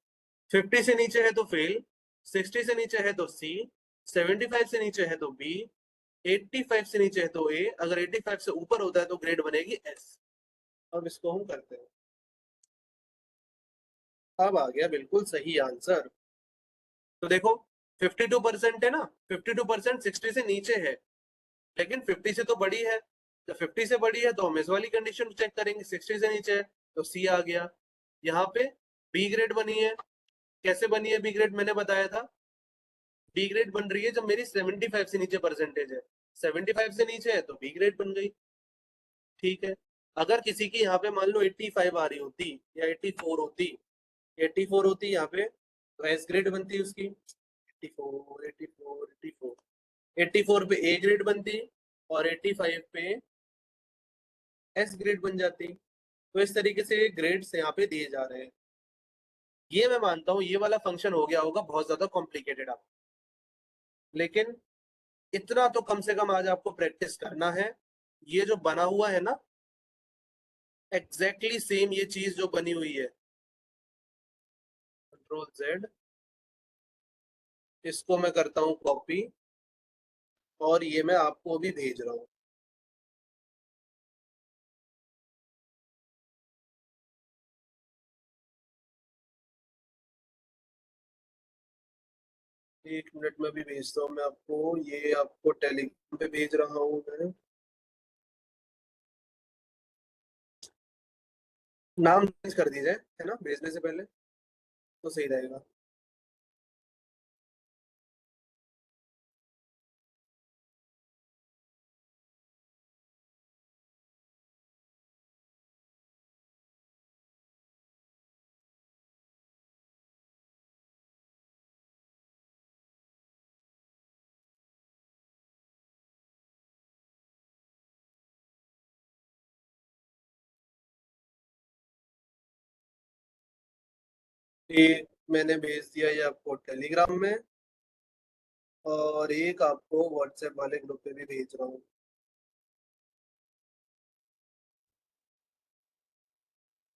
50 से नीचे है तो फेल, 60 से नीचे है तो सी, 75 से नीचे है तो बी, 85 से नीचे है तो ए, अगर 85 से ऊपर होता है तो ग्रेड बनेगी एस। अब इसको हम करते हैं, अब आ गया बिल्कुल सही आंसर। तो देखो 52% है ना, 52% 60 से नीचे है, लेकिन 50 से तो बड़ी है, जब 50 से बड़ी है तो हम इस वाली कंडीशन चेक करेंगे, 60 से नीचे है तो सी आ गया। यहाँ पे बी ग्रेड बनी है, कैसे बनी है बी ग्रेड, मैंने बताया था, बी ग्रेड बन रही है जब मेरी 75 से नीचे परसेंटेज है, 75 से नीचे है तो बी ग्रेड बन गई, ठीक है। अगर किसी की यहाँ पे मान लो 85 आ रही होती या 84 होती, 84 होती यहाँ पे, तो एस ग्रेड बनती उसकी 84, 84, 84, 84 पे ए ग्रेड बनती और 85 पे एस ग्रेड बन जाती। तो इस तरीके से ग्रेड्स यहाँ पे दिए जा रहे हैं। ये मैं मानता हूँ ये वाला फंक्शन हो गया होगा बहुत ज्यादा कॉम्प्लिकेटेड आप, लेकिन इतना तो कम से कम आज आपको प्रैक्टिस करना है। ये जो बना हुआ है ना, एग्जैक्टली सेम ये चीज जो बनी हुई है, कंट्रोल जेड, इसको मैं करता हूँ कॉपी और ये मैं आपको भी भेज रहा हूँ। एक मिनट में भी भेजता हूँ मैं आपको, ये आपको टेलीग्राम पे भेज रहा हूँ मैं। नाम चेंज कर दीजिए है ना भेजने से पहले, तो सही रहेगा। ये मैंने भेज दिया ये आपको टेलीग्राम में, और एक आपको व्हाट्सएप वाले ग्रुप पे भी भेज रहा हूँ।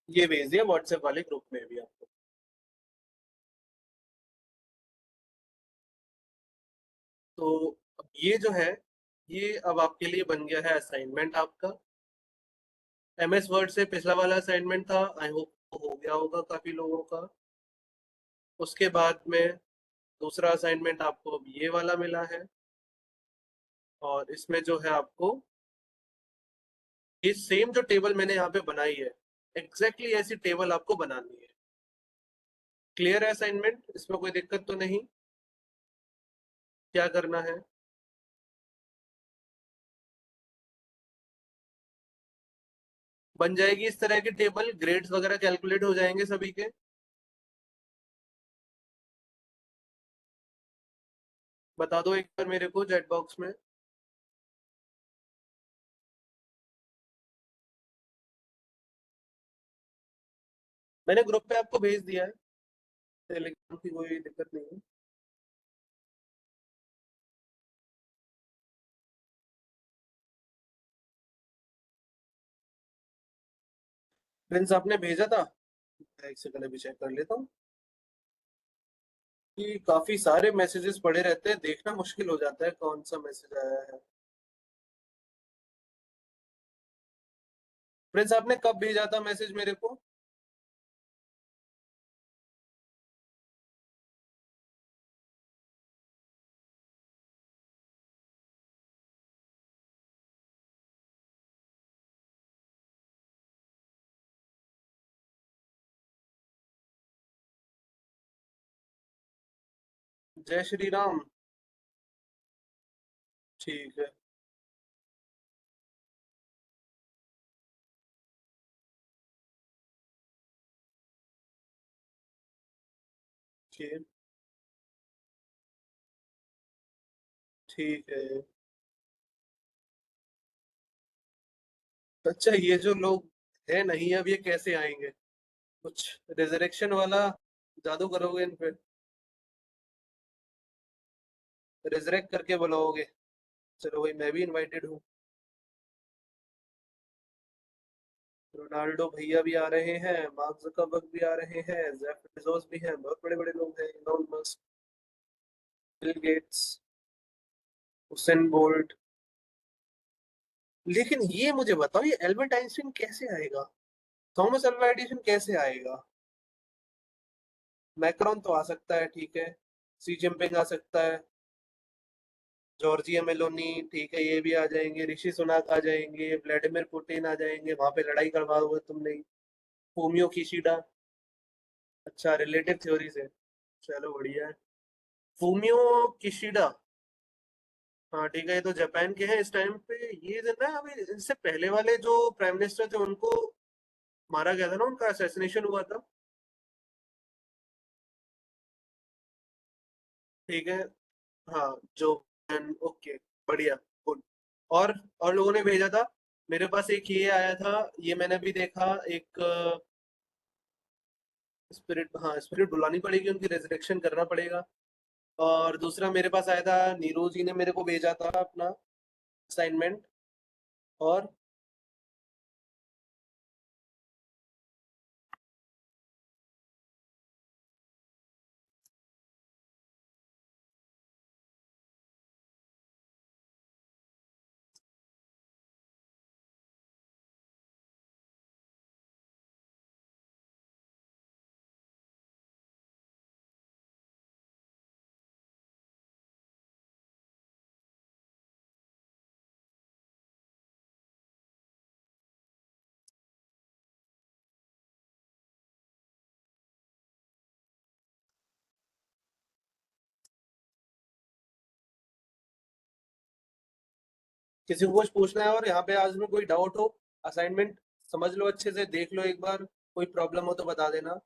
ये भेज दिया व्हाट्सएप वाले ग्रुप में भी आपको। तो अब ये जो है, ये अब आपके लिए बन गया है असाइनमेंट आपका। एमएस वर्ड से पिछला वाला असाइनमेंट था, आई होप हो गया होगा काफी लोगों का। उसके बाद में दूसरा असाइनमेंट आपको अब ये वाला मिला है, और इसमें जो है आपको ये सेम जो टेबल मैंने यहाँ पे बनाई है, एग्जैक्टली ऐसी टेबल आपको बनानी है। क्लियर है असाइनमेंट, इसमें कोई दिक्कत तो नहीं? क्या करना है? बन जाएगी इस तरह की टेबल, ग्रेड्स वगैरह कैलकुलेट हो जाएंगे सभी के। बता दो एक बार मेरे को चैट बॉक्स में। मैंने ग्रुप पे आपको भेज दिया है, टेलीग्राम की कोई दिक्कत नहीं है। प्रिंस आपने भेजा था? मैं एक सेकंड अभी चेक कर लेता हूँ, कि काफी सारे मैसेजेस पड़े रहते हैं, देखना मुश्किल हो जाता है कौन सा मैसेज आया है। प्रिंस आपने कब भेजा था मैसेज मेरे को? जय श्री राम। ठीक है। ठीक, ठीक है। अच्छा, ये जो लोग है नहीं अब ये कैसे आएंगे? कुछ रिजरेक्शन वाला जादू करोगे इन पे? रिजरेक्ट करके बुलाओगे? चलो भाई, मैं भी इनवाइटेड हूँ। रोनाल्डो भैया भी आ रहे हैं, मार्क जुकरबर्ग भी आ रहे हैं, जेफ बेजोस भी हैं, बहुत बड़े बड़े लोग हैं, Elon Musk, Bill Gates, Usain Bolt. लेकिन ये मुझे बताओ, ये एल्बर्ट आइंस्टीन कैसे आएगा? थॉमस अल्वा एडिसन कैसे आएगा? मैक्रोन तो आ सकता है, ठीक है। सी जिनपिंग आ सकता है, जॉर्जिया मेलोनी, ठीक है, ये भी आ जाएंगे, ऋषि सुनाक आ जाएंगे, व्लादिमीर पुतिन आ जाएंगे, वहां पे लड़ाई करवा दोगे तुम नहीं। फूमियो किशिडा। अच्छा, रिलेटिव थ्योरी से, चलो बढ़िया है। फूमियो किशिडा, हाँ ठीक है, ये तो जापान के हैं इस टाइम पे। ये जो ना अभी इससे पहले वाले जो प्राइम मिनिस्टर थे उनको मारा गया था ना, उनका असैसिनेशन हुआ था। ठीक है। हाँ जो, ओके, बढ़िया, गुड। और लोगों ने भेजा था, मेरे पास एक ये आया था, ये मैंने भी देखा, एक स्पिरिट, हाँ स्पिरिट बुलानी पड़ेगी, उनकी रेजरेक्शन करना पड़ेगा। और दूसरा मेरे पास आया था, नीरू जी ने मेरे को भेजा था अपना असाइनमेंट। और किसी को कुछ पूछना है, और यहाँ पे आज में कोई डाउट हो, असाइनमेंट समझ लो अच्छे से, देख लो एक बार, कोई प्रॉब्लम हो तो बता देना।